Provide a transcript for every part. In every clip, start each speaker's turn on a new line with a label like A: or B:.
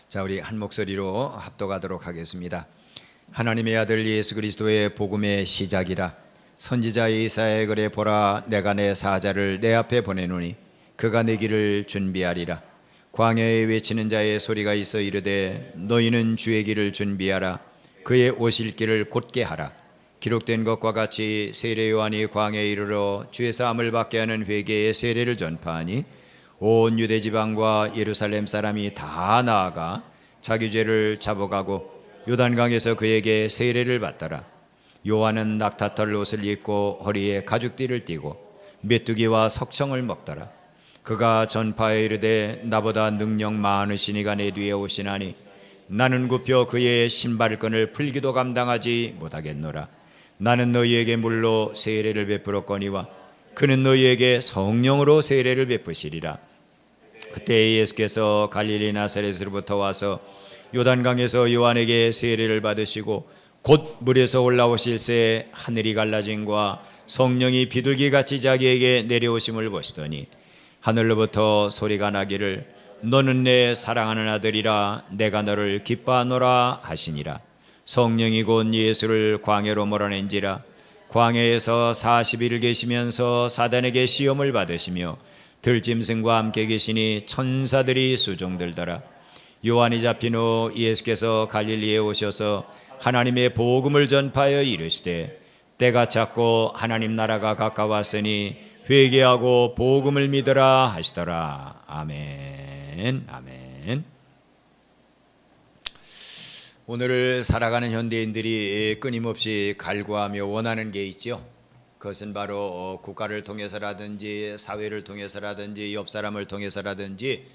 A: 자, 우리 한 목소리로 합독하도록 하겠습니다. 하나님의 아들 예수 그리스도의 복음의 시작이라. 선지자 이사야의 글에 보라, 내가 내 사자를 내 앞에 보내노니 그가 내 길을 준비하리라. 광야에 외치는 자의 소리가 있어 이르되 너희는 주의 길을 준비하라. 그의 오실 길을 곧게 하라. 기록된 것과 같이 세례 요한이 광야에 이르러 주의 사함을 받게 하는 회개의 세례를 전파하니 온 유대 지방과 예루살렘 사람이 다 나아가 자기 죄를 잡아가고 요단강에서 그에게 세례를 받더라. 요한은 낙타털 옷을 입고 허리에 가죽띠를 띠고 메뚜기와 석청을 먹더라. 그가 전파에 이르되 나보다 능력 많으신 이가 내 뒤에 오시나니 나는 굽혀 그의 신발끈을 풀기도 감당하지 못하겠노라. 나는 너희에게 물로 세례를 베풀었거니와 그는 너희에게 성령으로 세례를 베푸시리라. 그때 예수께서 갈릴리 나사렛으로부터 와서 요단강에서 요한에게 세례를 받으시고 곧 물에서 올라오실새 하늘이 갈라짐과 성령이 비둘기같이 자기에게 내려오심을 보시더니 하늘로부터 소리가 나기를 너는 내 사랑하는 아들이라 내가 너를 기뻐하노라 하시니라. 성령이 곧 예수를 광야로 몰아낸지라. 광야에서 40일 계시면서 사단에게 시험을 받으시며 들짐승과 함께 계시니 천사들이 수종들더라. 요한이 잡힌 후 예수께서 갈릴리에 오셔서 하나님의 복음을 전파하여 이르시되 때가 찼고 하나님 나라가 가까웠으니 회개하고 복음을 믿으라 하시더라. 아멘. 아멘. 오늘을 살아가는 현대인들이 끊임없이 갈구하며 원하는 게 있죠. 그것은 바로 국가를 통해서라든지 사회를 통해서라든지 옆 사람을 통해서라든지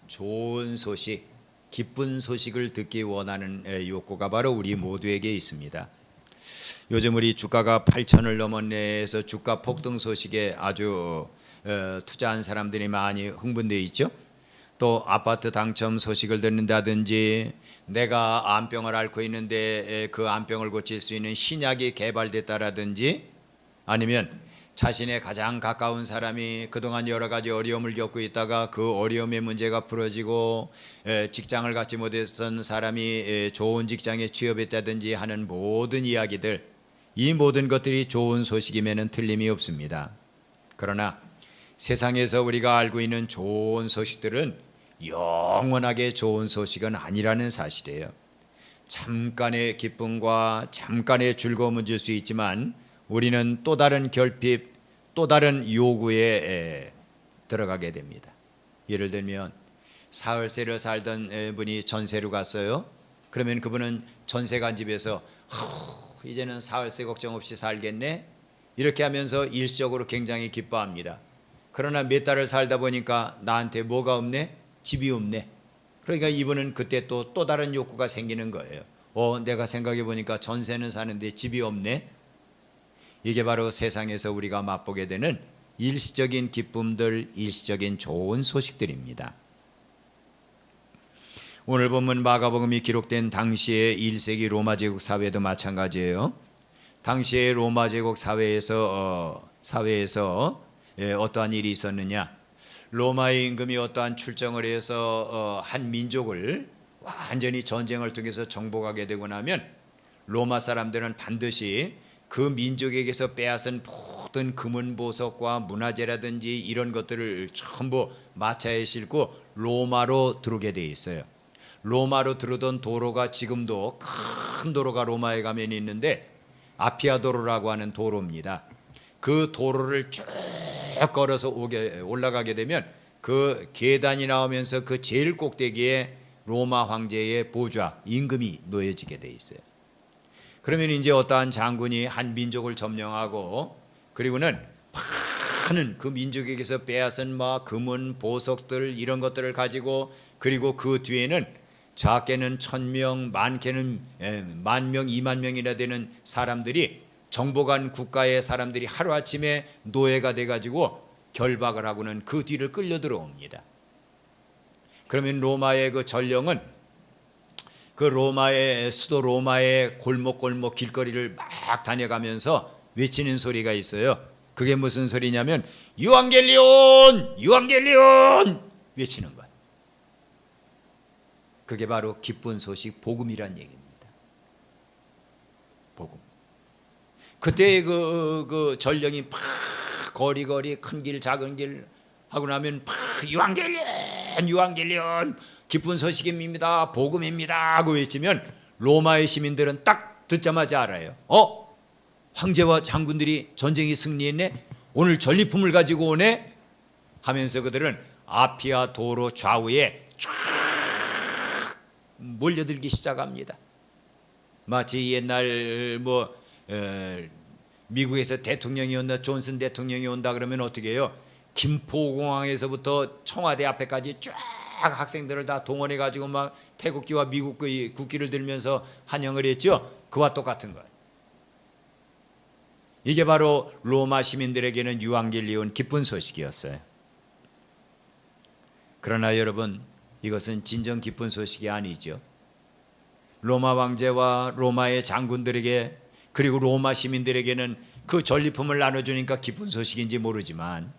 A: 좋은 소식, 기쁜 소식을 듣기 원하는 욕구가 바로 우리 모두에게 있습니다. 요즘 우리 주가가 8천을 넘었네 해서 주가 폭등 소식에 아주 투자한 사람들이 많이 흥분되어 있죠. 또 아파트 당첨 소식을 듣는다든지 내가 암병을 앓고 있는데 그 암병을 고칠 수 있는 신약이 개발됐다라든지 아니면 자신의 가장 가까운 사람이 그동안 여러 가지 어려움을 겪고 있다가 그 어려움의 문제가 풀어지고 직장을 갖지 못했던 사람이 좋은 직장에 취업했다든지 하는 모든 이야기들, 이 모든 것들이 좋은 소식임에는 틀림이 없습니다. 그러나 세상에서 우리가 알고 있는 좋은 소식들은 영원하게 좋은 소식은 아니라는 사실이에요. 잠깐의 기쁨과 잠깐의 즐거움은 줄 수 있지만 우리는 또 다른 결핍, 또 다른 요구에 들어가게 됩니다. 예를 들면 사흘세를 살던 분이 전세로 갔어요. 그러면 그분은 전세 간 집에서 이제는 사흘세 걱정 없이 살겠네, 이렇게 하면서 일시적으로 굉장히 기뻐합니다. 그러나 몇 달을 살다 보니까 나한테 뭐가 없네? 집이 없네. 그러니까 이분은 그때 또 다른 욕구가 생기는 거예요. 내가 생각해 보니까 전세는 사는데 집이 없네. 이게 바로 세상에서 우리가 맛보게 되는 일시적인 기쁨들, 일시적인 좋은 소식들입니다. 오늘 본문 마가복음이 기록된 당시의 1세기 로마 제국 사회도 마찬가지예요. 당시의 로마 제국 사회에서 어떠한 일이 있었느냐? 로마의 임금이 어떠한 출정을 해서 한 민족을 완전히 전쟁을 통해서 정복하게 되고 나면 로마 사람들은 반드시 그 민족에게서 빼앗은 모든 금은 보석과 문화재라든지 이런 것들을 전부 마차에 싣고 로마로 들어오게 돼 있어요. 로마로 들어오던 도로가 지금도 큰 도로가 로마에 가면 있는데 아피아 도로라고 하는 도로입니다. 그 도로를 쭉 걸어서 올라가게 되면 그 계단이 나오면서 그 제일 꼭대기에 로마 황제의 보좌, 임금이 놓여지게 돼 있어요. 그러면 이제 어떠한 장군이 한 민족을 점령하고 그리고는 많은 그 민족에게서 빼앗은 금은 보석들 이런 것들을 가지고 그리고 그 뒤에는 작게는 1000명, 많게는 10,000명, 20,000명이나 되는 사람들이 정복한 국가의 사람들이 하루아침에 노예가 돼가지고 결박을 하고는 그 뒤를 끌려 들어옵니다. 그러면 로마의 그 전령은 그 로마의 수도 로마의 골목골목 길거리를 막 다녀가면서 외치는 소리가 있어요. 그게 무슨 소리냐면 유앙겔리온! 유앙겔리온! 외치는 거예요. 그게 바로 기쁜 소식 복음이란 얘기입니다. 복음. 그때 그 전령이 막 거리거리 큰 길 작은 길 하고 나면 막 유앙겔리온 기쁜 소식입니다. 복음입니다 하고 외치면 로마의 시민들은 딱 듣자마자 알아요. 황제와 장군들이 전쟁이 승리했네. 오늘 전리품을 가지고 오네 하면서 그들은 아피아 도로 좌우에 쫙 몰려들기 시작합니다. 마치 옛날 미국에서 대통령이 온다, 존슨 대통령이 온다 그러면 어떻게 해요? 김포공항에서부터 청와대 앞에까지 쫙 학생들을 다 동원해 가지고 막 태국기와 미국 국기를 들면서 환영을 했죠. 그와 똑같은 거예요. 이게 바로 로마 시민들에게는 유앙겔리온 기쁜 소식이었어요. 그러나 여러분, 이것은 진정 기쁜 소식이 아니죠. 로마 왕제와 로마의 장군들에게 그리고 로마 시민들에게는 그 전리품을 나눠주니까 기쁜 소식인지 모르지만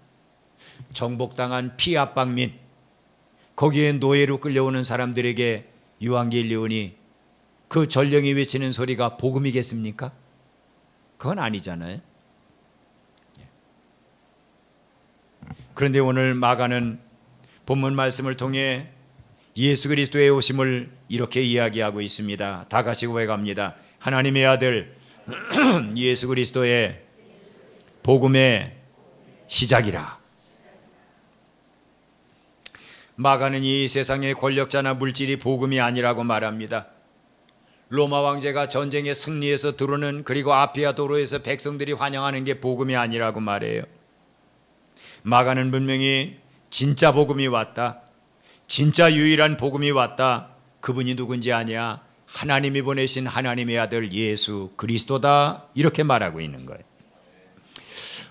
A: 정복당한 피압방민, 거기에 노예로 끌려오는 사람들에게 유앙겔리온이 그 전령이 외치는 소리가 복음이겠습니까? 그건 아니잖아요. 그런데 오늘 마가는 본문 말씀을 통해 예수 그리스도의 오심을 이렇게 이야기하고 있습니다. 다 같이 고백합니다. 하나님의 아들 예수 그리스도의 복음의 시작이라. 마가는 이 세상의 권력자나 물질이 복음이 아니라고 말합니다. 로마 왕제가 전쟁에 승리해서 들어오는 그리고 아피아 도로에서 백성들이 환영하는 게 복음이 아니라고 말해요. 마가는 분명히 진짜 복음이 왔다, 진짜 유일한 복음이 왔다, 그분이 누군지 아냐? 하나님이 보내신 하나님의 아들 예수 그리스도다, 이렇게 말하고 있는 거예요.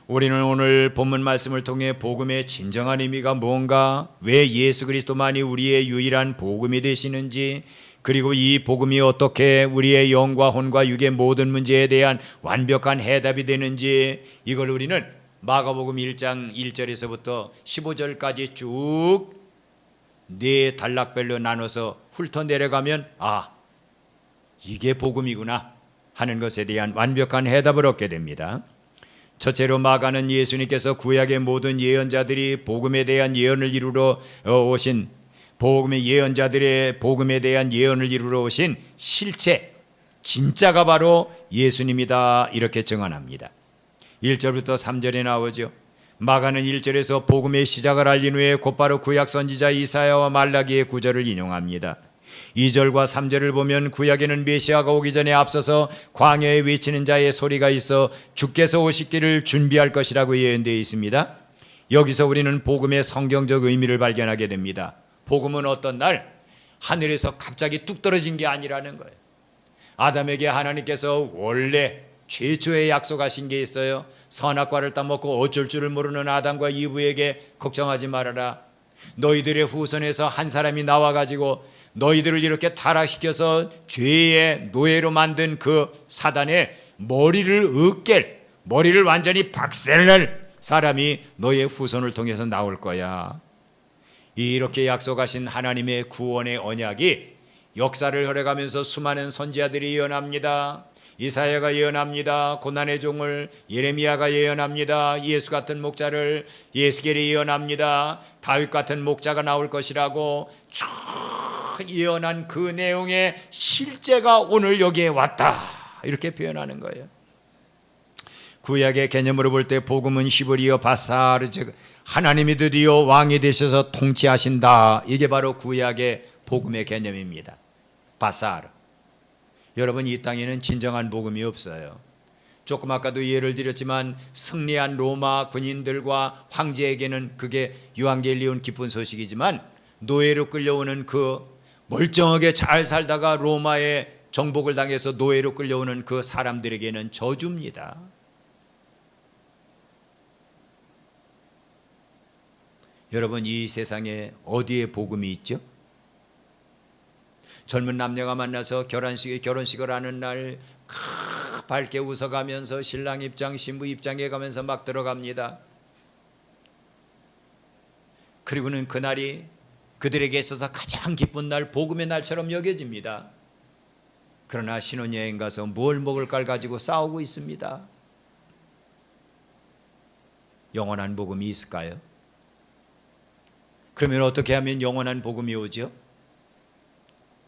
A: 우리는 오늘 본문 말씀을 통해 복음의 진정한 의미가 뭔가, 왜 예수 그리스도만이 우리의 유일한 복음이 되시는지, 그리고 이 복음이 어떻게 우리의 영과 혼과 육의 모든 문제에 대한 완벽한 해답이 되는지, 이걸 우리는 마가복음 1장 1절에서부터 15절까지 쭉 네 단락별로 나눠서 훑어 내려가면 이게 복음이구나 하는 것에 대한 완벽한 해답을 얻게 됩니다. 첫째로 마가는 예수님께서 구약의 모든 예언자들이 복음에 대한 예언을 이루러 오신, 복음의 예언자들의 복음에 대한 예언을 이루러 오신 실체, 진짜가 바로 예수님이다, 이렇게 증언합니다. 1절부터 3절에 나오죠. 마가는 1절에서 복음의 시작을 알린 후에 곧바로 구약 선지자 이사야와 말라기의 구절을 인용합니다. 2절과 3절을 보면 구약에는 메시아가 오기 전에 앞서서 광야에 외치는 자의 소리가 있어 주께서 오실 길을 준비할 것이라고 예언되어 있습니다. 여기서 우리는 복음의 성경적 의미를 발견하게 됩니다. 복음은 어떤 날 하늘에서 갑자기 뚝 떨어진 게 아니라는 거예요. 아담에게 하나님께서 원래 최초에 약속하신 게 있어요. 선악과를 따먹고 어쩔 줄을 모르는 아담과 이브에게 걱정하지 말아라. 너희들의 후손에서 한 사람이 나와가지고 너희들을 이렇게 타락시켜서 죄의 노예로 만든 그 사단의 머리를 완전히 박살낼 사람이 너의 후손을 통해서 나올 거야. 이렇게 약속하신 하나님의 구원의 언약이 역사를 흘러가면서 수많은 선지자들이 예언합니다. 이사야가 예언합니다. 고난의 종을, 예레미야가 예언합니다. 예수 같은 목자를, 예스겔이 예언합니다. 다윗 같은 목자가 나올 것이라고 쭉 예언한 그 내용의 실제가 오늘 여기에 왔다, 이렇게 표현하는 거예요. 구약의 개념으로 볼 때 복음은 히브리어 바사르, 즉 하나님이 드디어 왕이 되셔서 통치하신다, 이게 바로 구약의 복음의 개념입니다. 바사르. 여러분, 이 땅에는 진정한 복음이 없어요. 조금 아까도 예를 드렸지만 승리한 로마 군인들과 황제에게는 그게 유앙겔리온 기쁜 소식이지만, 노예로 끌려오는 그 멀쩡하게 잘 살다가 로마의 정복을 당해서 노예로 끌려오는 그 사람들에게는 저주입니다. 여러분, 이 세상에 어디에 복음이 있죠? 젊은 남녀가 만나서 결혼식을 하는 날 밝게 웃어가면서 신랑 입장, 신부 입장에 가면서 막 들어갑니다. 그리고는 그날이 그들에게 있어서 가장 기쁜 날, 복음의 날처럼 여겨집니다. 그러나 신혼여행 가서 뭘 먹을까를 가지고 싸우고 있습니다. 영원한 복음이 있을까요? 그러면 어떻게 하면 영원한 복음이 오죠?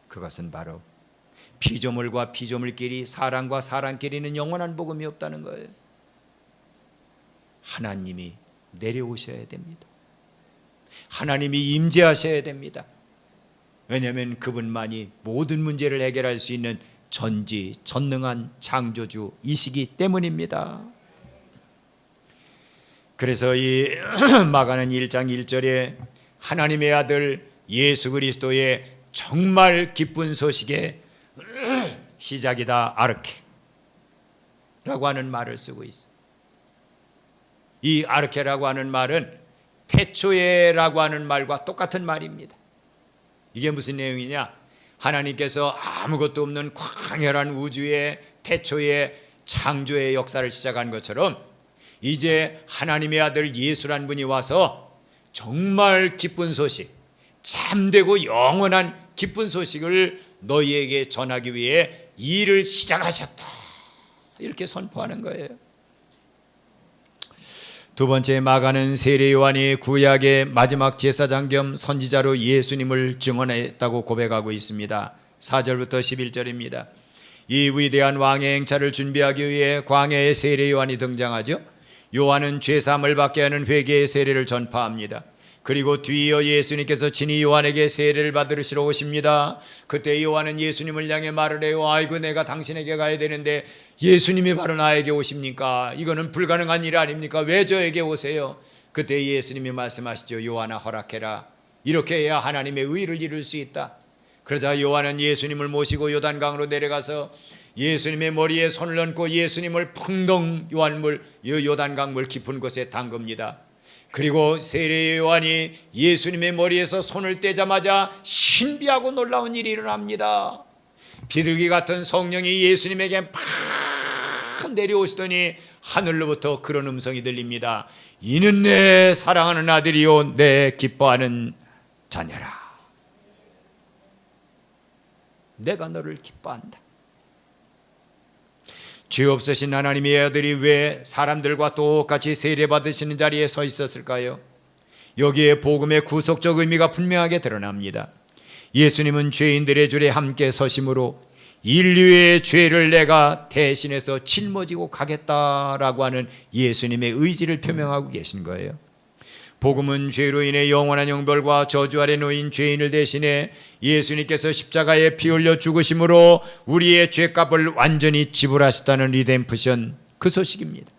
A: 그것은 바로 피조물과 피조물끼리, 사람과 사람끼리는 영원한 복음이 없다는 거예요. 하나님이 내려오셔야 됩니다. 하나님이 임재하셔야 됩니다. 왜냐하면 그분만이 모든 문제를 해결할 수 있는 전지전능한 창조주이시기 때문입니다. 그래서 이 마가는 1장 1절에 하나님의 아들 예수 그리스도의 정말 기쁜 소식의 시작이다, 아르케라고 하는 말을 쓰고 있어요. 이 아르케라고 하는 말은 태초에라고 하는 말과 똑같은 말입니다. 이게 무슨 내용이냐? 하나님께서 아무것도 없는 광활한 우주의 태초의 창조의 역사를 시작한 것처럼 이제 하나님의 아들 예수란 분이 와서 정말 기쁜 소식, 참되고 영원한 기쁜 소식을 너희에게 전하기 위해 일을 시작하셨다, 이렇게 선포하는 거예요. 두 번째, 마가는 세례 요한이 구약의 마지막 제사장 겸 선지자로 예수님을 증언했다고 고백하고 있습니다. 4절부터 11절입니다. 이 위대한 왕의 행차를 준비하기 위해 광야의 세례 요한이 등장하죠. 요한은 죄사함을 받게 하는 회개의 세례를 전파합니다. 그리고 뒤이어 예수님께서 친히 요한에게 세례를 받으시러 오십니다. 그때 요한은 예수님을 향해 말을 해요. 아이고, 내가 당신에게 가야 되는데 예수님이 바로 나에게 오십니까? 이거는 불가능한 일 아닙니까? 왜 저에게 오세요? 그때 예수님이 말씀하시죠. 요한아, 허락해라. 이렇게 해야 하나님의 의를 이룰 수 있다. 그러자 요한은 예수님을 모시고 요단강으로 내려가서 예수님의 머리에 손을 얹고 예수님을 풍덩 요단강 깊은 곳에 담급니다. 그리고 세례 요한이 예수님의 머리에서 손을 떼자마자 신비하고 놀라운 일이 일어납니다. 비둘기 같은 성령이 예수님에게 팍 내려오시더니 하늘로부터 그런 음성이 들립니다. 이는 내 사랑하는 아들이요 내 기뻐하는 자녀라. 내가 너를 기뻐한다. 죄 없으신 하나님의 아들이 왜 사람들과 똑같이 세례받으시는 자리에 서 있었을까요? 여기에 복음의 구속적 의미가 분명하게 드러납니다. 예수님은 죄인들의 줄에 함께 서심으로 인류의 죄를 내가 대신해서 짊어지고 가겠다라고 하는 예수님의 의지를 표명하고 계신 거예요. 복음은 죄로 인해 영원한 형벌과 저주 아래 놓인 죄인을 대신해 예수님께서 십자가에 피 흘려 죽으심으로 우리의 죄값을 완전히 지불하셨다는 리뎀프션, 그 소식입니다.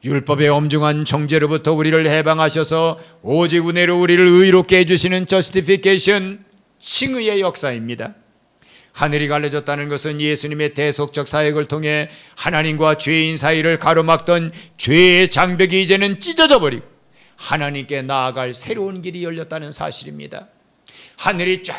A: 율법의 엄중한 정죄로부터 우리를 해방하셔서 오직 은혜로 우리를 의롭게 해주시는 저스티피케이션, 칭의의 역사입니다. 하늘이 갈라졌다는 것은 예수님의 대속적 사역을 통해 하나님과 죄인 사이를 가로막던 죄의 장벽이 이제는 찢어져 버리고 하나님께 나아갈 새로운 길이 열렸다는 사실입니다. 하늘이 쫙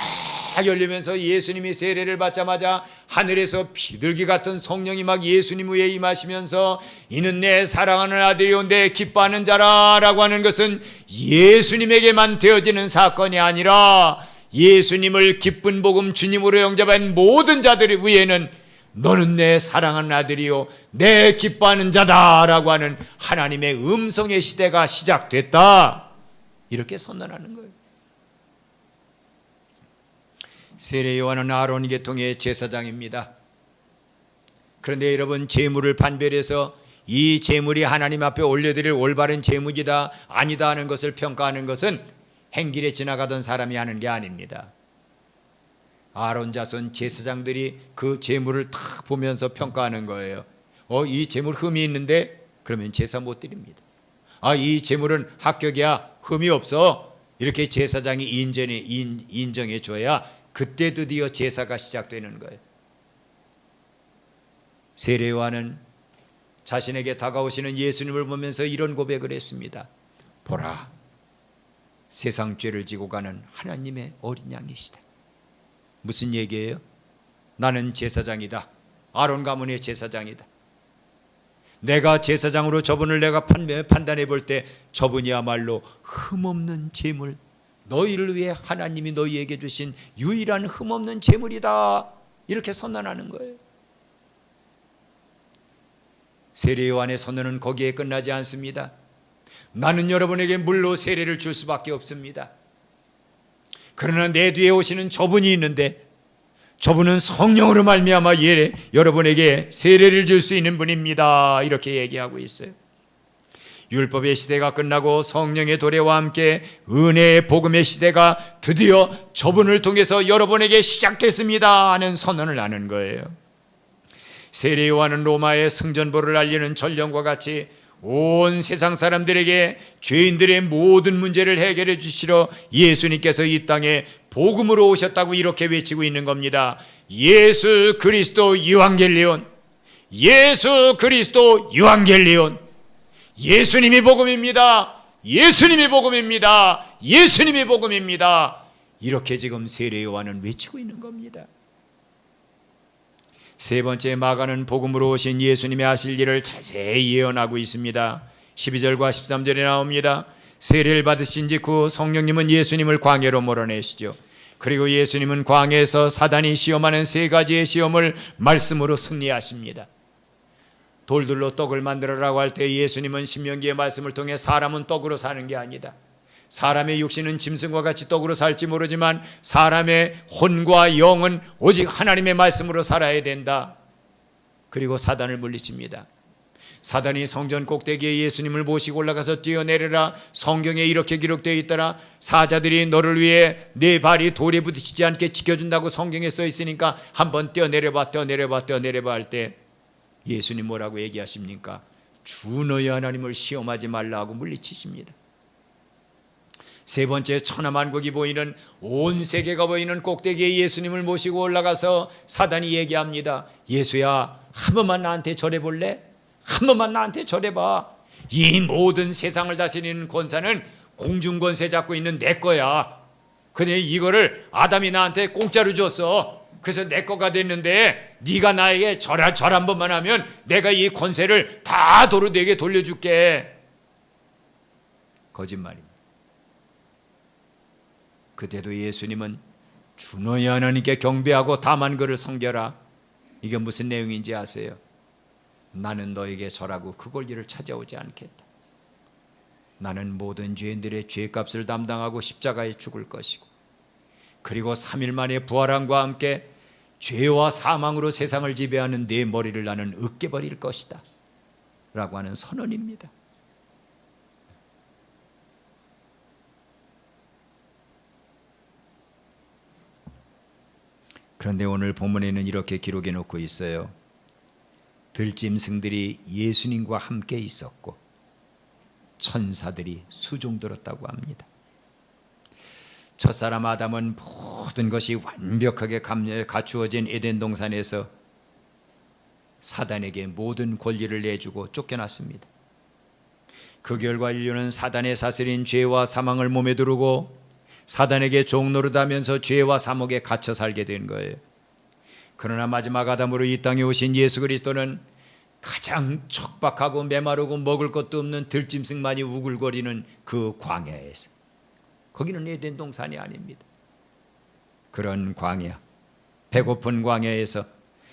A: 열리면서 예수님이 세례를 받자마자 하늘에서 비둘기 같은 성령이 막 예수님 위에 임하시면서 이는 내 사랑하는 아들이요 내 기뻐하는 자라라고 하는 것은 예수님에게만 되어지는 사건이 아니라 예수님을 기쁜 복음 주님으로 영접한 모든 자들 위에는 너는 내 사랑하는 아들이요 내 기뻐하는 자다라고 하는 하나님의 음성의 시대가 시작됐다, 이렇게 선언하는 거예요. 세례 요한은 아론 계통의 제사장입니다. 그런데 여러분, 제물을 판별해서 이 제물이 하나님 앞에 올려드릴 올바른 제물이다 아니다 하는 것을 평가하는 것은 행길에 지나가던 사람이 하는 게 아닙니다. 아론 자손 제사장들이 그 제물을 탁 보면서 평가하는 거예요. 이 제물 흠이 있는데 그러면 제사 못 드립니다. 이 제물은 합격이야, 흠이 없어, 이렇게 제사장이 인정해 줘야 그때 드디어 제사가 시작되는 거예요. 세례 요한은 자신에게 다가오시는 예수님을 보면서 이런 고백을 했습니다. 보라, 세상 죄를 지고 가는 하나님의 어린 양이시다. 무슨 얘기예요? 나는 제사장이다. 아론 가문의 제사장이다. 내가 제사장으로 저분을 내가 판단해 볼 때 저분이야말로 흠없는 제물, 너희를 위해 하나님이 너희에게 주신 유일한 흠없는 제물이다, 이렇게 선언하는 거예요. 세례 요한의 선언은 거기에 끝나지 않습니다. 나는 여러분에게 물로 세례를 줄 수밖에 없습니다. 그러나 내 뒤에 오시는 저분이 있는데 저분은 성령으로 말미암아 여러분에게 세례를 줄 수 있는 분입니다, 이렇게 얘기하고 있어요. 율법의 시대가 끝나고 성령의 도래와 함께 은혜의 복음의 시대가 드디어 저분을 통해서 여러분에게 시작됐습니다 하는 선언을 하는 거예요. 세례 요한은 로마의 승전보를 알리는 전령과 같이 온 세상 사람들에게 죄인들의 모든 문제를 해결해 주시러 예수님께서 이 땅에 복음으로 오셨다고 이렇게 외치고 있는 겁니다. 예수 그리스도 유앙겔리온, 예수 그리스도 유앙겔리온. 예수님이 복음입니다, 예수님이 복음입니다, 예수님이 복음입니다. 이렇게 지금 세례 요한은 외치고 있는 겁니다. 세 번째, 마가는 복음으로 오신 예수님의 하실 일을 자세히 예언하고 있습니다. 12절과 13절에 나옵니다. 세례를 받으신 직후 성령님은 예수님을 광야로 몰아내시죠. 그리고 예수님은 광야에서 사단이 시험하는 세 가지의 시험을 말씀으로 승리하십니다. 돌들로 떡을 만들어라고 할 때 예수님은 신명기의 말씀을 통해 사람은 떡으로 사는 게 아니다, 사람의 육신은 짐승과 같이 떡으로 살지 모르지만 사람의 혼과 영은 오직 하나님의 말씀으로 살아야 된다. 그리고 사단을 물리칩니다. 사단이 성전 꼭대기에 예수님을 모시고 올라가서 뛰어내려라, 성경에 이렇게 기록되어 있더라, 사자들이 너를 위해 네 발이 돌에 부딪히지 않게 지켜준다고 성경에 써 있으니까 한번 뛰어내려봐 할 때 예수님 뭐라고 얘기하십니까? 주 너희 하나님을 시험하지 말라고 물리치십니다. 세 번째, 천하만국이 보이는, 온 세계가 보이는 꼭대기에 예수님을 모시고 올라가서 사단이 얘기합니다. 예수야, 한 번만 나한테 절해볼래? 한 번만 나한테 절해봐. 이 모든 세상을 다스리는 권세는 공중권세 잡고 있는 내 거야. 근데 이거를 아담이 나한테 공짜로 줬어. 그래서 내 거가 됐는데 네가 나에게 절 한 번만 하면 내가 이 권세를 다 도로 내게 돌려줄게. 거짓말입니다. 그때도 예수님은 주 너희 하나님께 경배하고 다만 그를 섬겨라. 이게 무슨 내용인지 아세요? 나는 너에게 절하고 그 권리를 찾아오지 않겠다. 나는 모든 죄인들의 죄값을 담당하고 십자가에 죽을 것이고, 그리고 3일 만에 부활함과 함께 죄와 사망으로 세상을 지배하는 내 머리를 나는 으깨버릴 것이다 라고 하는 선언입니다. 그런데 오늘 본문에는 이렇게 기록해 놓고 있어요. 들짐승들이 예수님과 함께 있었고 천사들이 수종들었다고 합니다. 첫사람 아담은 모든 것이 완벽하게 갖추어진 에덴 동산에서 사단에게 모든 권리를 내주고 쫓겨났습니다. 그 결과 인류는 사단의 사슬인 죄와 사망을 몸에 두르고 사단에게 종노릇하면서 죄와 사목에 갇혀 살게 된 거예요. 그러나 마지막 아담으로 이 땅에 오신 예수 그리스도는 가장 척박하고 메마르고 먹을 것도 없는 들짐승만이 우글거리는 그 광야에서, 거기는 에덴 동산이 아닙니다. 그런 광야, 배고픈 광야에서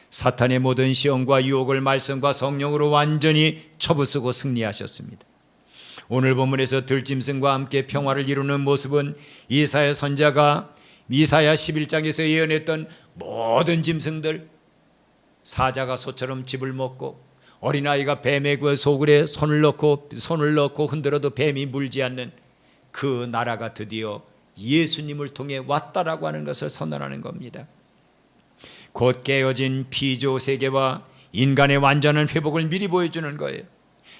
A: 사탄의 모든 시험과 유혹을 말씀과 성령으로 완전히 쳐부수고 승리하셨습니다. 오늘 본문에서 들짐승과 함께 평화를 이루는 모습은 이사야 선지자가 이사야 11장에서 예언했던 모든 짐승들, 사자가 소처럼 짚을 먹고 어린아이가 뱀의 그 소굴에 손을 넣고 흔들어도 뱀이 물지 않는 그 나라가 드디어 예수님을 통해 왔다라고 하는 것을 선언하는 겁니다. 곧 깨어진 피조 세계와 인간의 완전한 회복을 미리 보여주는 거예요.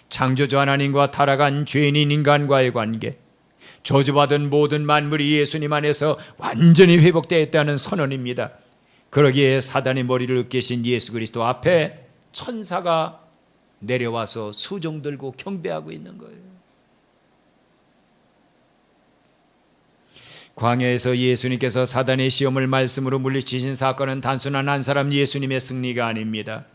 A: 창조주 하나님과 타락한 죄인인 인간과의 관계, 저주받은 모든 만물이 예수님 안에서 완전히 회복되었다는 선언입니다. 그러기에 사단의 머리를 으깨신 예수 그리스도 앞에 천사가 내려와서 수종 들고 경배하고 있는 거예요. 광야에서 예수님께서 사단의 시험을 말씀으로 물리치신 사건은 단순한 한 사람 예수님의 승리가 아닙니다.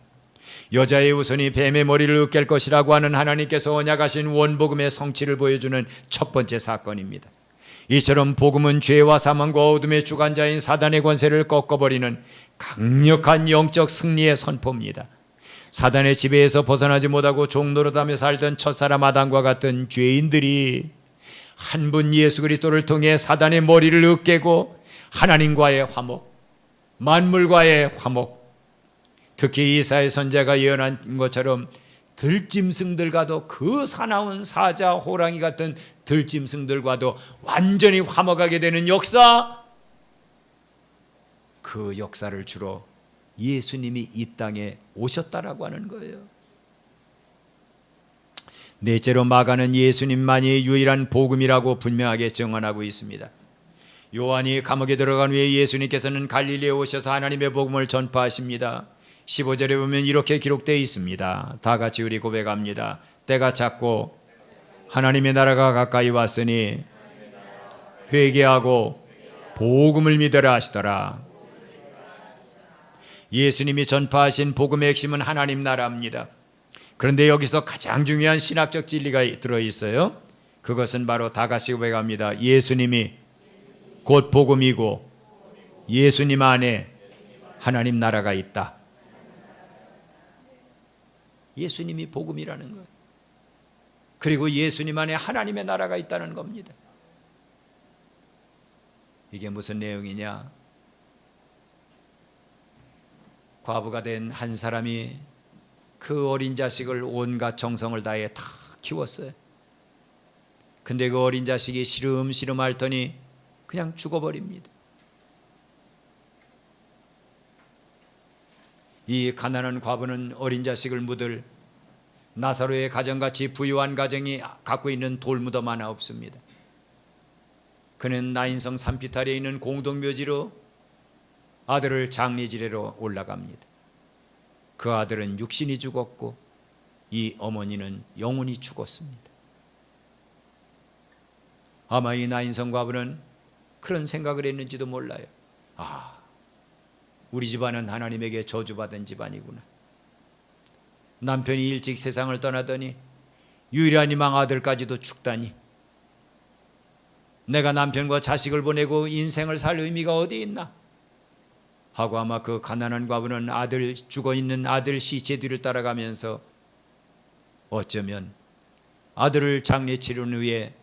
A: 여자의 우선이 뱀의 머리를 으깰 것이라고 하는 하나님께서 언약하신 원복음의 성취를 보여주는 첫 번째 사건입니다. 이처럼 복음은 죄와 사망과 어둠의 주관자인 사단의 권세를 꺾어버리는 강력한 영적 승리의 선포입니다. 사단의 지배에서 벗어나지 못하고 종노릇하며 살던 첫사람 아담과 같은 죄인들이 한 분 예수 그리스도를 통해 사단의 머리를 으깨고 하나님과의 화목, 만물과의 화목, 특히 이사야 선지자가 예언한 것처럼 들짐승들과도, 그 사나운 사자 호랑이 같은 들짐승들과도 완전히 화목하게 되는 역사, 그 역사를 주로 예수님이 이 땅에 오셨다라고 하는 거예요. 넷째로 마가는 예수님만이 유일한 복음이라고 분명하게 증언하고 있습니다. 요한이 감옥에 들어간 후에 예수님께서는 갈릴리에 오셔서 하나님의 복음을 전파하십니다. 15절에 보면 이렇게 기록되어 있습니다. 다 같이 우리 고백합니다. 때가 찼고 하나님의 나라가 가까이 왔으니 회개하고 복음을 믿으라 하시더라. 예수님이 전파하신 복음의 핵심은 하나님 나라입니다. 그런데 여기서 가장 중요한 신학적 진리가 들어있어요. 그것은 바로 다 같이 고백합니다. 예수님이 곧 복음이고 예수님 안에 하나님 나라가 있다. 예수님이 복음이라는 거예요. 그리고 예수님 안에 하나님의 나라가 있다는 겁니다. 이게 무슨 내용이냐? 과부가 된 한 사람이 그 어린 자식을 온갖 정성을 다해 다 키웠어요. 근데 그 어린 자식이 시름시름 앓더니 그냥 죽어버립니다. 이 가난한 과부는 어린 자식을 묻을 나사로의 가정같이 부유한 가정이 갖고 있는 돌무덤 하나 없습니다. 그는 나인성 산비탈에 있는 공동묘지로 아들을 장례 지내러 올라갑니다. 그 아들은 육신이 죽었고 이 어머니는 영혼이 죽었습니다. 아마 이 나인성 과부는 그런 생각을 했는지도 몰라요. 아, 우리 집안은 하나님에게 저주받은 집안이구나. 남편이 일찍 세상을 떠나더니 유일한 희망 아들까지도 죽다니, 내가 남편과 자식을 보내고 인생을 살 의미가 어디 있나 하고 아마 그 가난한 과부는 아들, 죽어있는 아들 시체 뒤를 따라가면서 어쩌면 아들을 장례 치른 후에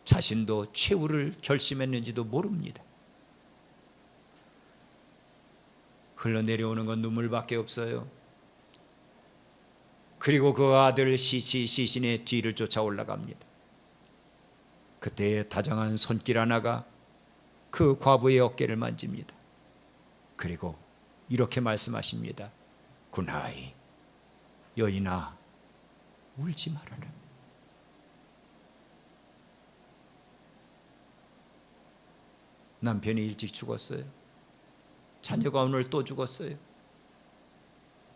A: 자신도 최후를 결심했는지도 모릅니다. 흘러내려오는 건 눈물밖에 없어요. 그리고 그 아들 시신의 뒤를 쫓아 올라갑니다. 그때 다정한 손길 하나가 그 과부의 어깨를 만집니다. 그리고 이렇게 말씀하십니다. 굿나잇, 여인아 울지 말아라. 남편이 일찍 죽었어요. 자녀가 오늘 또 죽었어요.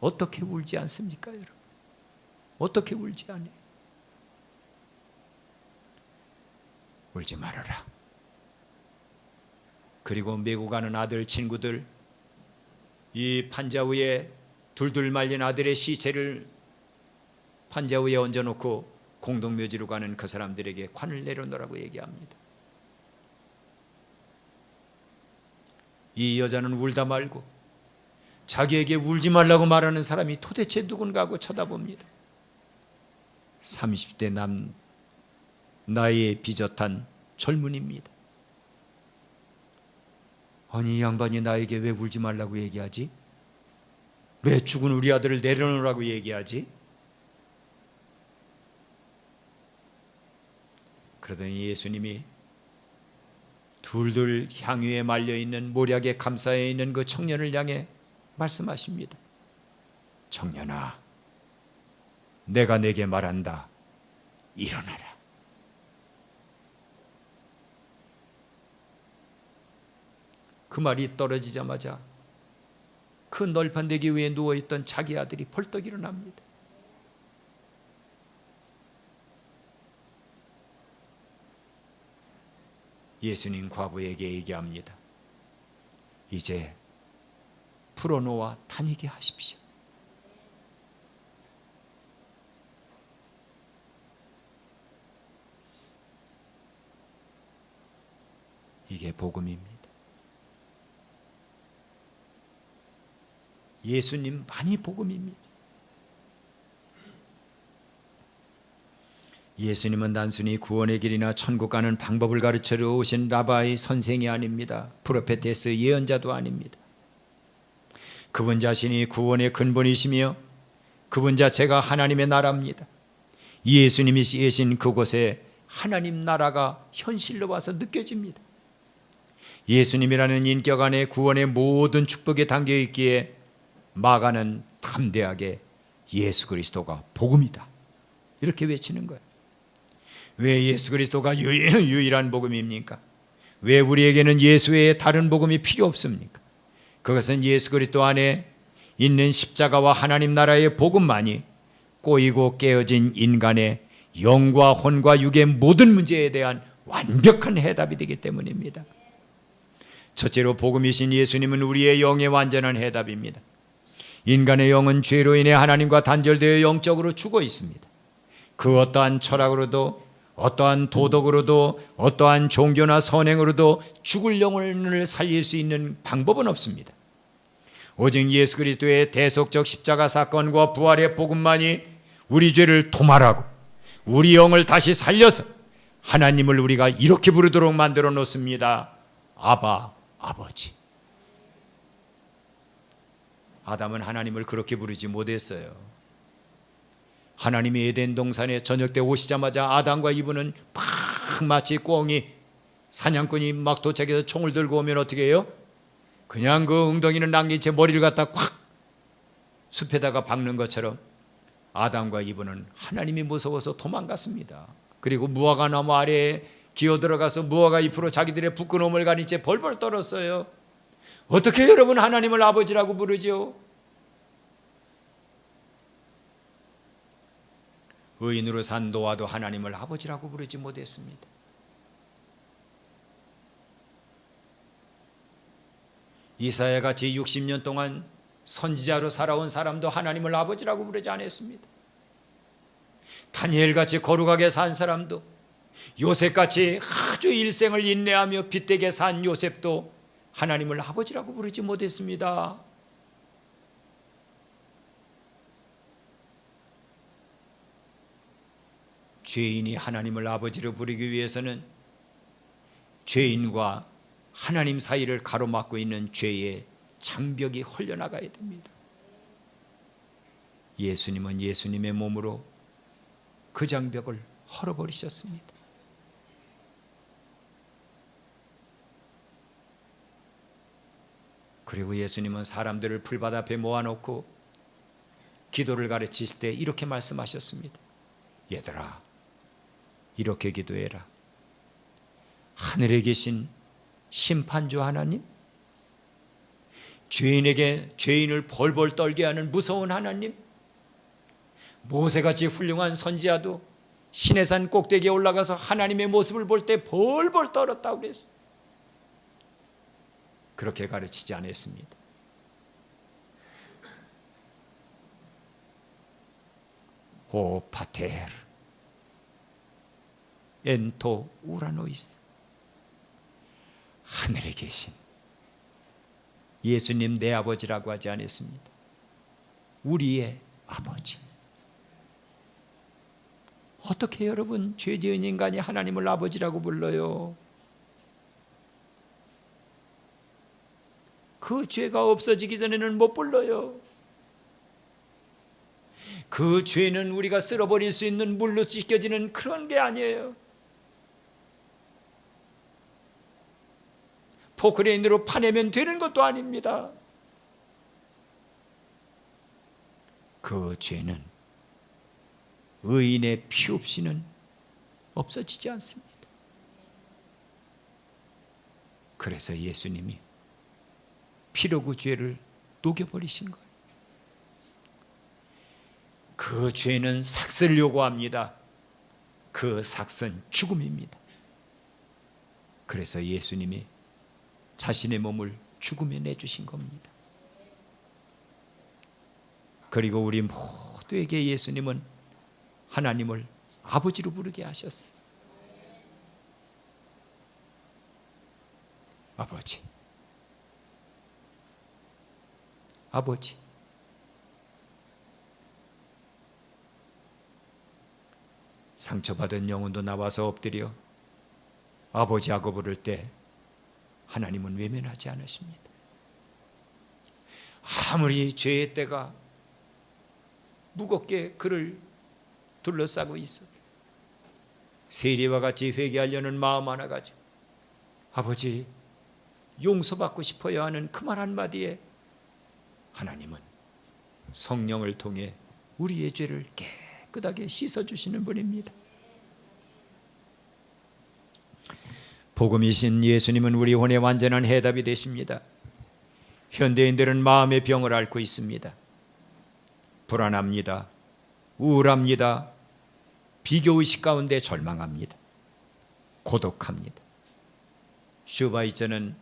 A: 어떻게 울지 않습니까, 여러분? 어떻게 울지 않아요? 울지 말아라. 그리고 메고 가는 아들 친구들, 이 판자 위에 둘둘 말린 아들의 시체를 판자 위에 얹어놓고 공동묘지로 가는 그 사람들에게 관을 내려놓으라고 얘기합니다. 이 여자는 울다 말고 자기에게 울지 말라고 말하는 사람이 도대체 누군가 하고 쳐다봅니다. 30대 나이에 비젓한 젊은이입니다. 아니, 이 양반이 나에게 왜 울지 말라고 얘기하지? 왜 죽은 우리 아들을 내려놓으라고 얘기하지? 그러더니 예수님이 둘둘 향유에 말려있는 모략에 감싸여 있는 그 청년을 향해 말씀하십니다. 청년아, 내가 네게 말한다. 일어나라. 그 말이 떨어지자마자 그 널판 대기 위에 누워있던 자기 아들이 벌떡 일어납니다. 예수님 과부에게 얘기합니다. 이제 풀어놓아 다니게 하십시오. 이게 복음입니다. 예수님만이 복음입니다. 예수님은 단순히 구원의 길이나 천국 가는 방법을 가르치러 오신 라바이 선생이 아닙니다. 프로페테스 예언자도 아닙니다. 그분 자신이 구원의 근본이시며 그분 자체가 하나님의 나라입니다. 예수님이 계신 그곳에 하나님 나라가 현실로 와서 느껴집니다. 예수님이라는 인격 안에 구원의 모든 축복이 담겨 있기에 마가는 담대하게 예수 그리스도가 복음이다 이렇게 외치는 거예요. 왜 예수 그리스도가 유일한 복음입니까? 왜 우리에게는 예수 외에 다른 복음이 필요 없습니까? 그것은 예수 그리스도 안에 있는 십자가와 하나님 나라의 복음만이 꼬이고 깨어진 인간의 영과 혼과 육의 모든 문제에 대한 완벽한 해답이 되기 때문입니다. 첫째로 복음이신 예수님은 우리의 영의 완전한 해답입니다. 인간의 영은 죄로 인해 하나님과 단절되어 영적으로 죽어 있습니다. 그 어떠한 철학으로도 어떠한 도덕으로도 어떠한 종교나 선행으로도 죽을 영혼을 살릴 수 있는 방법은 없습니다. 오직 예수 그리스도의 대속적 십자가 사건과 부활의 복음만이 우리 죄를 도말하고 우리 영을 다시 살려서 하나님을 우리가 이렇게 부르도록 만들어 놓습니다. 아바, 아버지. 아담은 하나님을 그렇게 부르지 못했어요. 하나님이 에덴 동산에 저녁 때 오시자마자 아담과 이브는 막 마치 꿩이 사냥꾼이 막 도착해서 총을 들고 오면 어떻게 해요? 그냥 그 웅덩이는 남긴 채 머리를 갖다 콱 숲에다가 박는 것처럼 아담과 이브는 하나님이 무서워서 도망갔습니다. 그리고 무화과 나무 아래에 기어 들어가서 무화과 잎으로 자기들의 부끄러움을 가린 채 벌벌 떨었어요. 어떻게 여러분 하나님을 아버지라고 부르죠? 의인으로 산 노아도 하나님을 아버지라고 부르지 못했습니다. 이사야같이 60년 동안 선지자로 살아온 사람도 하나님을 아버지라고 부르지 않았습니다. 다니엘같이 거룩하게 산 사람도, 요셉같이 아주 일생을 인내하며 빚되게 산 요셉도 하나님을 아버지라고 부르지 못했습니다. 죄인이 하나님을 아버지로 부르기 위해서는 죄인과 하나님 사이를 가로막고 있는 죄의 장벽이 헐려나가야 됩니다. 예수님은 예수님의 몸으로 그 장벽을 헐어버리셨습니다. 그리고 예수님은 사람들을 풀밭 앞에 모아놓고 기도를 가르치실 때 이렇게 말씀하셨습니다. 얘들아, 이렇게 기도해라. 하늘에 계신 심판주 하나님, 죄인에게 죄인을 벌벌 떨게 하는 무서운 하나님, 모세같이 훌륭한 선지자도 신의 산 꼭대기에 올라가서 하나님의 모습을 볼 때 벌벌 떨었다고 그랬어요. 그렇게 가르치지 않았습니다. 오 파테르 엔토 우라노이스, 하늘에 계신 예수님 내 아버지라고 하지 않았습니다. 우리의 아버지. 어떻게 여러분 죄 지은 인간이 하나님을 아버지라고 불러요? 그 죄가 없어지기 전에는 못 불러요. 그 죄는 우리가 쓸어버릴 수 있는 물로 씻겨지는 그런 게 아니에요. 포크레인으로 파내면 되는 것도 아닙니다. 그 죄는 의인의 피 없이는 없어지지 않습니다. 그래서 예수님이 피로 그 죄를 녹여버리신 거예요. 그 죄는 삭슬 요구합니다. 그 삭은 죽음입니다. 그래서 예수님이 자신의 몸을 죽음에 내주신 겁니다. 그리고 우리 모두에게 예수님은 하나님을 아버지로 부르게 하셨어요. 아버지, 아버지. 상처받은 영혼도 나와서 엎드려 아버지하고 부를 때 하나님은 외면하지 않으십니다. 아무리 죄의 때가 무겁게 그를 둘러싸고 있어 세리와 같이 회개하려는 마음 하나 가지고 아버지 용서받고 싶어야 하는 그 말 한마디에 하나님은 성령을 통해 우리의 죄를 깨끗하게 씻어주시는 분입니다. 복음이신 예수님은 우리 혼의 완전한 해답이 되십니다. 현대인들은 마음의 병을 앓고 있습니다. 불안합니다. 우울합니다. 비교의식 가운데 절망합니다. 고독합니다. 슈바이처는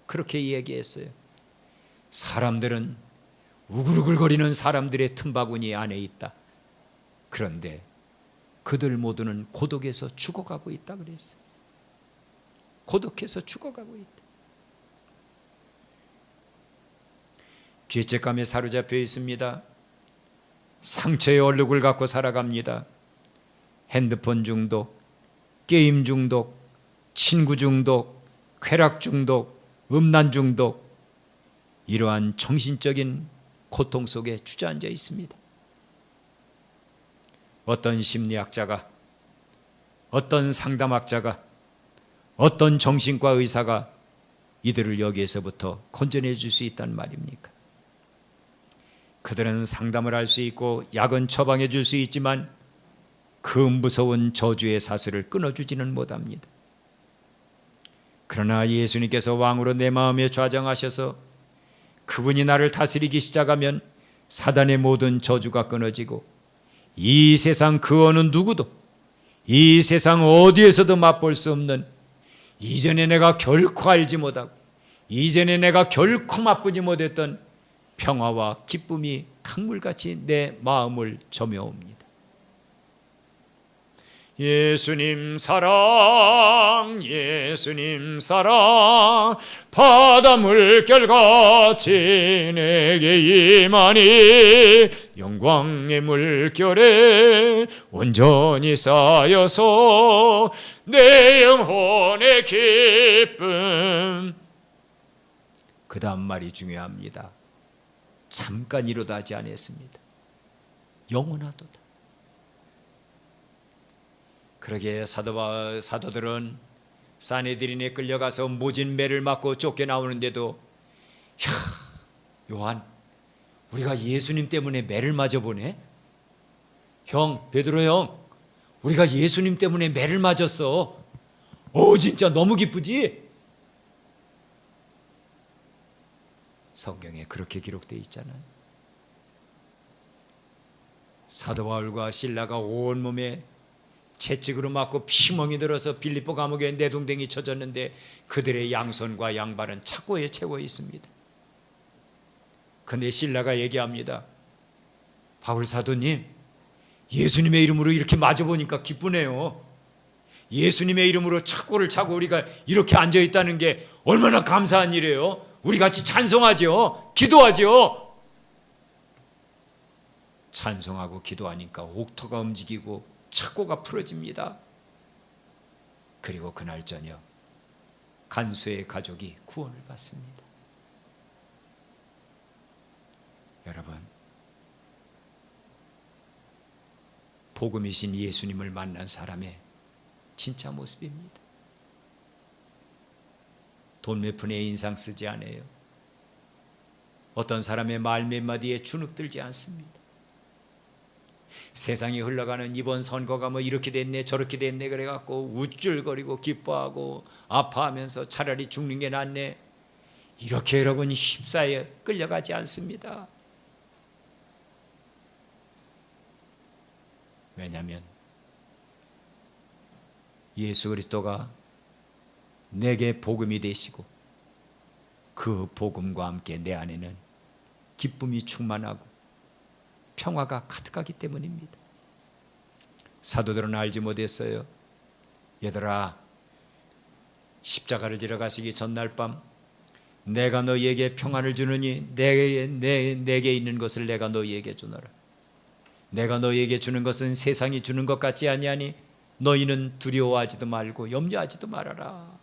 A: 그렇게 이야기했어요. 사람들은 우글우글거리는 사람들의 틈바구니 안에 있다. 그런데 그들 모두는 고독에서 죽어가고 있다 그랬어요. 고독해서 죽어가고 있다. 죄책감에 사로잡혀 있습니다. 상처의 얼룩을 갖고 살아갑니다. 핸드폰 중독, 게임 중독, 친구 중독, 쾌락 중독, 음란 중독, 이러한 정신적인 고통 속에 주저앉아 있습니다. 어떤 심리학자가, 어떤 상담학자가, 어떤 정신과 의사가 이들을 여기에서부터 건져내 줄 수 있단 말입니까? 그들은 상담을 할 수 있고 약은 처방해 줄 수 있지만 그 무서운 저주의 사슬을 끊어주지는 못합니다. 그러나 예수님께서 왕으로 내 마음에 좌정하셔서 그분이 나를 다스리기 시작하면 사단의 모든 저주가 끊어지고 이 세상 그 어느 누구도 이 세상 어디에서도 맛볼 수 없는 이전에 내가 결코 알지 못하고 이전에 내가 결코 맛보지 못했던 평화와 기쁨이 강물같이 내 마음을 점여옵니다. 예수님 사랑, 예수님 사랑, 바다 물결같이 내게 임하니 영광의 물결에 온전히 쌓여서 내 영혼의 기쁨. 그 다음 말이 중요합니다. 잠깐이로도 하지 않았습니다. 영원하도다. 그러게 사도들은 사네드린에 끌려가서 모진 매를 맞고 쫓겨나오는데도 요한, 우리가 예수님 때문에 매를 맞아보네? 형, 베드로 형, 우리가 예수님 때문에 매를 맞았어. 진짜 너무 기쁘지? 성경에 그렇게 기록되어 있잖아요. 사도 바울과 실라가 온몸에 채찍으로 맞고 피멍이 들어서 빌립보 감옥에 내동댕이 쳐졌는데 그들의 양손과 양발은 착고에 채워 있습니다. 그런데 실라가 얘기합니다. 바울 사도님, 예수님의 이름으로 이렇게 맞아보니까 기쁘네요. 예수님의 이름으로 착고를 차고 우리가 이렇게 앉아있다는 게 얼마나 감사한 일이에요. 우리 같이 찬송하죠. 기도하죠. 찬송하고 기도하니까 옥토가 움직이고 착고가 풀어집니다. 그리고 그날 저녁 간수의 가족이 구원을 받습니다. 여러분, 복음이신 예수님을 만난 사람의 진짜 모습입니다. 돈 몇 푼에 인상 쓰지 않아요. 어떤 사람의 말 몇 마디에 주눅들지 않습니다. 세상이 흘러가는 이번 선거가 뭐 이렇게 됐네 저렇게 됐네 그래갖고 우쭐거리고 기뻐하고 아파하면서 차라리 죽는 게 낫네, 이렇게 여러분 휩싸여 끌려가지 않습니다. 왜냐하면 예수 그리스도가 내게 복음이 되시고 그 복음과 함께 내 안에는 기쁨이 충만하고 평화가 가득하기 때문입니다. 사도들은 알지 못했어요. 얘들아, 십자가를 지러 가시기 전날 밤 내가 너희에게 평안을 주느니 내게 있는 것을 내가 너희에게 주노라. 내가 너희에게 주는 것은 세상이 주는 것 같지 아니하니 너희는 두려워하지도 말고 염려하지도 말아라.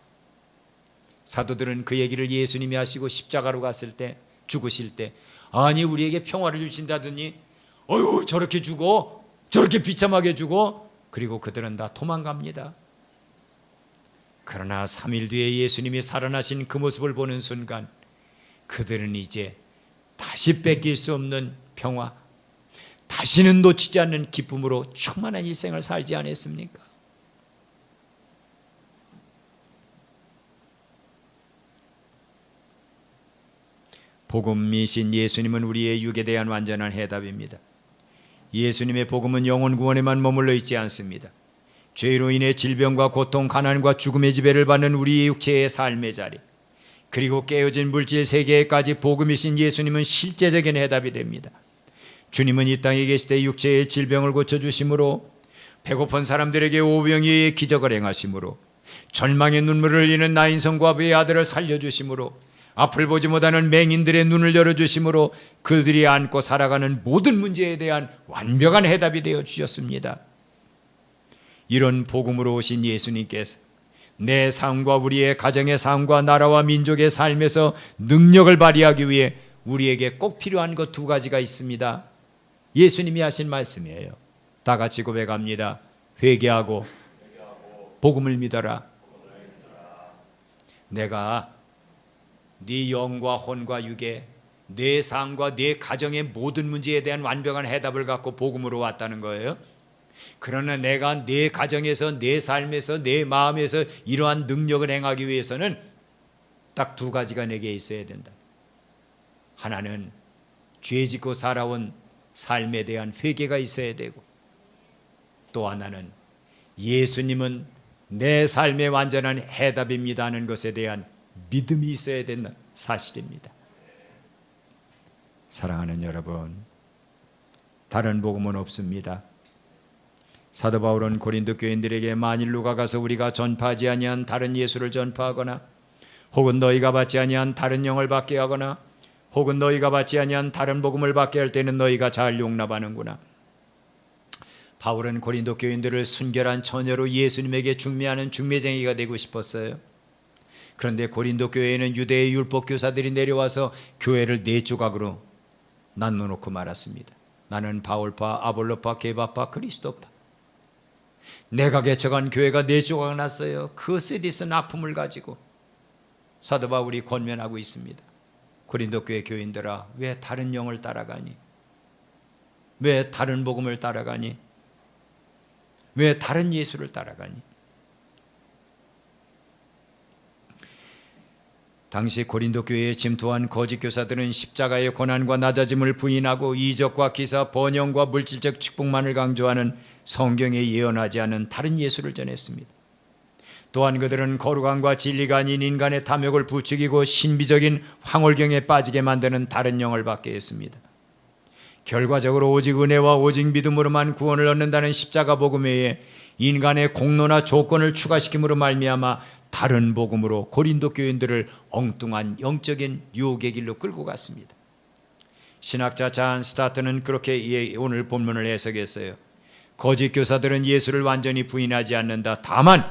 A: 사도들은 그 얘기를 예수님이 하시고 십자가로 갔을 때, 죽으실 때, 아니 우리에게 평화를 주신다더니 어휴 저렇게 죽어, 저렇게 비참하게 죽어. 그리고 그들은 다 도망갑니다. 그러나 3일 뒤에 예수님이 살아나신 그 모습을 보는 순간 그들은 이제 다시 뺏길 수 없는 평화, 다시는 놓치지 않는 기쁨으로 충만한 일생을 살지 않았습니까? 복음이신 예수님은 우리의 육에 대한 완전한 해답입니다. 예수님의 복음은 영혼 구원에만 머물러 있지 않습니다. 죄로 인해 질병과 고통, 가난과 죽음의 지배를 받는 우리의 육체의 삶의 자리, 그리고 깨어진 물질 세계에까지 복음이신 예수님은 실제적인 해답이 됩니다. 주님은 이 땅에 계실 때 육체의 질병을 고쳐주심으로, 배고픈 사람들에게 오병이어의 기적을 행하심으로, 절망의 눈물을 흘리는 나인성과 그의 아들을 살려주심으로, 앞을 보지 못하는 맹인들의 눈을 열어주심으로 그들이 안고 살아가는 모든 문제에 대한 완벽한 해답이 되어 주셨습니다. 이런 복음으로 오신 예수님께서 내 삶과 우리의 가정의 삶과 나라와 민족의 삶에서 능력을 발휘하기 위해 우리에게 꼭 필요한 것 2가지가 있습니다. 예수님이 하신 말씀이에요. 다 같이 고백합니다. 회개하고 복음을 믿어라. 내가 네 영과 혼과 육에, 내 삶과 내 가정의 모든 문제에 대한 완벽한 해답을 갖고 복음으로 왔다는 거예요. 그러나 내가 내 가정에서, 내 삶에서, 내 마음에서 이러한 능력을 행하기 위해서는 딱 2가지가 내게 있어야 된다. 하나는 죄 짓고 살아온 삶에 대한 회개가 있어야 되고, 또 하나는 예수님은 내 삶의 완전한 해답입니다 하는 것에 대한 믿음이 있어야 된다는 사실입니다. 사랑하는 여러분, 다른 복음은 없습니다. 사도 바울은 고린도 교인들에게 만일 누가 가서 우리가 전파하지 아니한 다른 예수를 전파하거나, 혹은 너희가 받지 아니한 다른 영을 받게 하거나, 혹은 너희가 받지 아니한 다른 복음을 받게 할 때는 너희가 잘 용납하는구나. 바울은 고린도 교인들을 순결한 처녀로 예수님에게 중매하는 중매쟁이가 되고 싶었어요. 그런데 고린도 교회에는 유대의 율법 교사들이 내려와서 교회를 4조각으로 나눠놓고 말았습니다. 나는 바울파, 아볼로파, 게바파, 그리스도파. 내가 개척한 교회가 4조각 났어요. 그 쓰디쓴 아픔을 가지고 사도 바울이 권면하고 있습니다. 고린도 교회 교인들아, 왜 다른 영을 따라가니? 왜 다른 복음을 따라가니? 왜 다른 예수를 따라가니? 당시 고린도 교회에 침투한 거짓 교사들은 십자가의 고난과 낮아짐을 부인하고 이적과 기사, 번영과 물질적 축복만을 강조하는 성경에 예언하지 않은 다른 예수를 전했습니다. 또한 그들은 거룩함과 진리가 아닌 인간의 탐욕을 부추기고 신비적인 황홀경에 빠지게 만드는 다른 영을 받게 했습니다. 결과적으로 오직 은혜와 오직 믿음으로만 구원을 얻는다는 십자가 복음 외에 인간의 공로나 조건을 추가시킴으로 말미암아 다른 복음으로 고린도 교인들을 엉뚱한 영적인 유혹의 길로 끌고 갔습니다. 신학자 잔 스타트는 그렇게 오늘 본문을 해석했어요. 거짓 교사들은 예수를 완전히 부인하지 않는다. 다만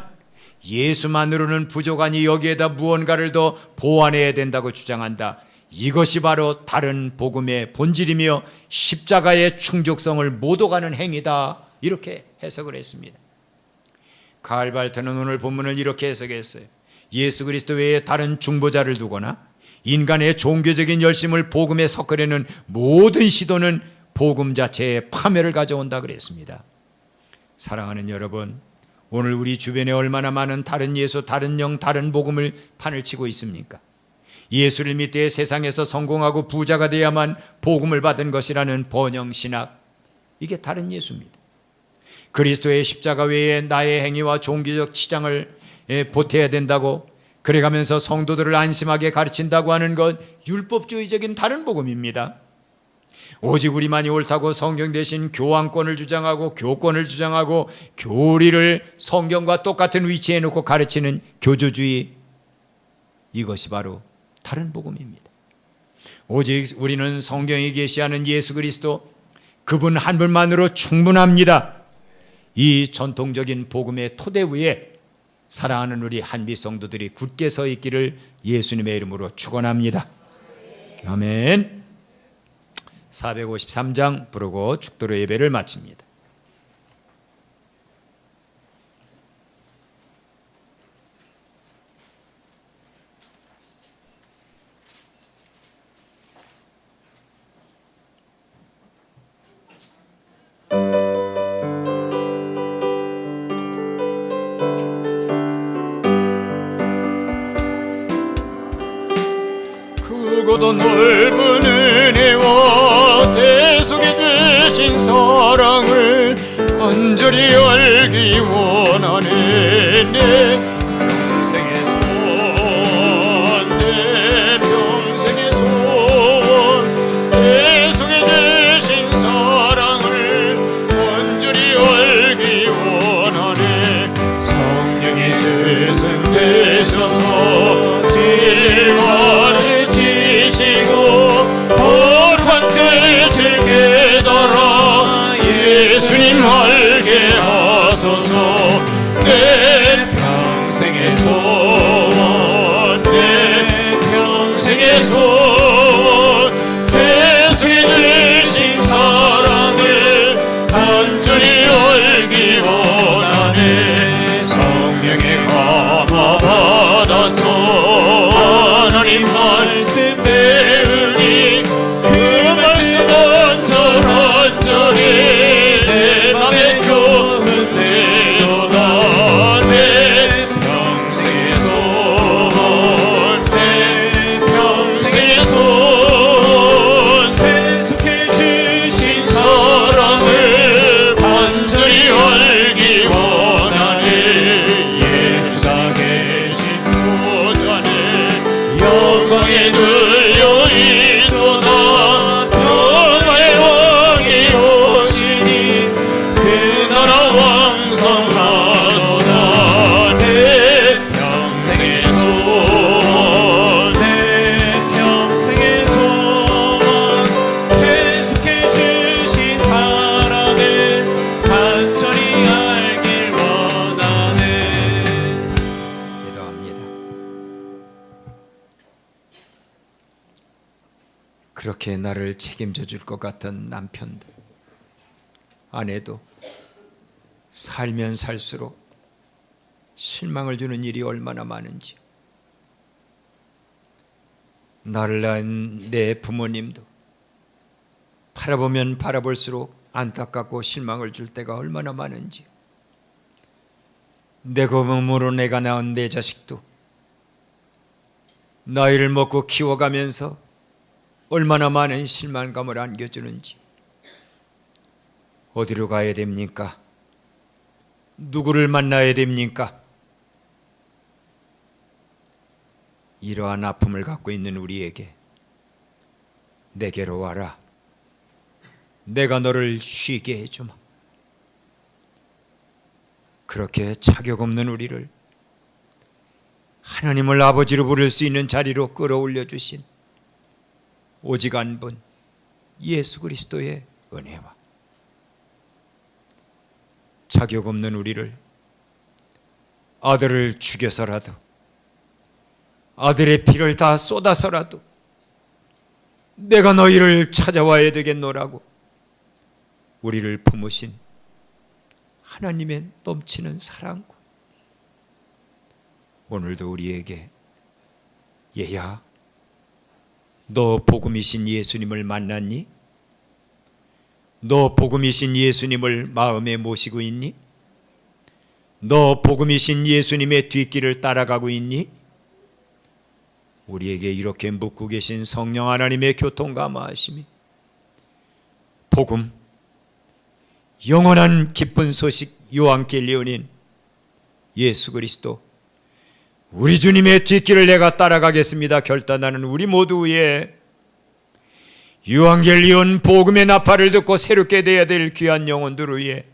A: 예수만으로는 부족하니 여기에다 무언가를 더 보완해야 된다고 주장한다. 이것이 바로 다른 복음의 본질이며 십자가의 충족성을 못 오가는 행위다. 이렇게 해석을 했습니다. 칼 발트는 오늘 본문을 이렇게 해석했어요. 예수 그리스도 외에 다른 중보자를 두거나 인간의 종교적인 열심을 복음에 섞으려는 모든 시도는 복음 자체의 파멸을 가져온다 그랬습니다. 사랑하는 여러분, 오늘 우리 주변에 얼마나 많은 다른 예수, 다른 영, 다른 복음을 판을 치고 있습니까? 예수를 믿되 세상에서 성공하고 부자가 돼야만 복음을 받은 것이라는 번영신학, 이게 다른 예수입니다. 그리스도의 십자가 외에 나의 행위와 종교적 치장을 보태야 된다고 그래가면서 성도들을 안심하게 가르친다고 하는 것, 율법주의적인 다른 복음입니다. 오직 우리만이 옳다고 성경 대신 교황권을 주장하고 교권을 주장하고 교리를 성경과 똑같은 위치에 놓고 가르치는 교조주의, 이것이 바로 다른 복음입니다. 오직 우리는 성경에 계시하는 예수 그리스도 그분 한 분만으로 충분합니다. 이 전통적인 복음의 토대 위에 사랑하는 우리 한비 성도들이 굳게 서 있기를 예수님의 이름으로 축원합니다. 아멘. 453장 부르고 축도로 예배를 마칩니다.
B: 크고도 넓은 은혜와 대속해 주신 사랑을 간절히 알기 원하네. 내 평생의 소원, 내 평생의 소원, 대속해 주신 사랑을 간절히 알기 원하네. 성령이 스승되셔서 진리를 지시고 거룩한 뜻을 깨달아 예수님 알게 하소서. 내 평생의 소원, 내 평생의 소원, 대속해 주신 사랑을 간절히 알기 원하네. 성령의 감화 받아서 하나님 말씀 배우니 그 말씀 온전히 내 맘에 교훈되도다. 내 평생의 소원, 내 평생의 소원, 대속해 주신 사랑을 간절히 알기 원하네. 예수사 계신 보좌네 영광에 눌려 있도다. 평화의 왕이 오시니 그 나라 왕성하도다. 내 평생의 소원, 내 평생의 소원, 대속해 주신 사랑을 간절히 알길 원하네.
A: 기도합니다. 그렇게 나를 책임져 줄 것 같은 남편도 아내도 살면 살수록 실망을 주는 일이 얼마나 많은지, 나를 낳은 내 부모님도 바라보면 바라볼수록 안타깝고 실망을 줄 때가 얼마나 많은지, 내 몸으로 내가 낳은 내 자식도 나이를 먹고 키워가면서 얼마나 많은 실망감을 안겨주는지, 어디로 가야 됩니까? 누구를 만나야 됩니까? 이러한 아픔을 갖고 있는 우리에게 내게로 와라. 내가 너를 쉬게 해주마. 그렇게 자격 없는 우리를 하나님을 아버지로 부를 수 있는 자리로 끌어올려 주신 오직 한 분 예수 그리스도의 은혜와 자격 없는 우리를 아들을 죽여서라도, 아들의 피를 다 쏟아서라도 내가 너희를 찾아와야 되겠노라고 우리를 품으신 하나님의 넘치는 사랑과 오늘도 우리에게 얘야, 너 복음이신 예수님을 만났니? 너 복음이신 예수님을 마음에 모시고 있니? 너 복음이신 예수님의 뒷길을 따라가고 있니? 우리에게 이렇게 묻고 계신 성령 하나님의 교통감화하심이 복음, 영원한 기쁜 소식 요한겔리온인 예수 그리스도, 우리 주님의 뒷길을 내가 따라가겠습니다 결단하는 우리 모두 위에 유한겔리온 복음의 나팔을 듣고 새롭게 되어야 될 귀한 영혼들 위에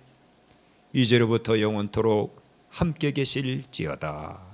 A: 이제로부터 영원토록 함께 계실지어다.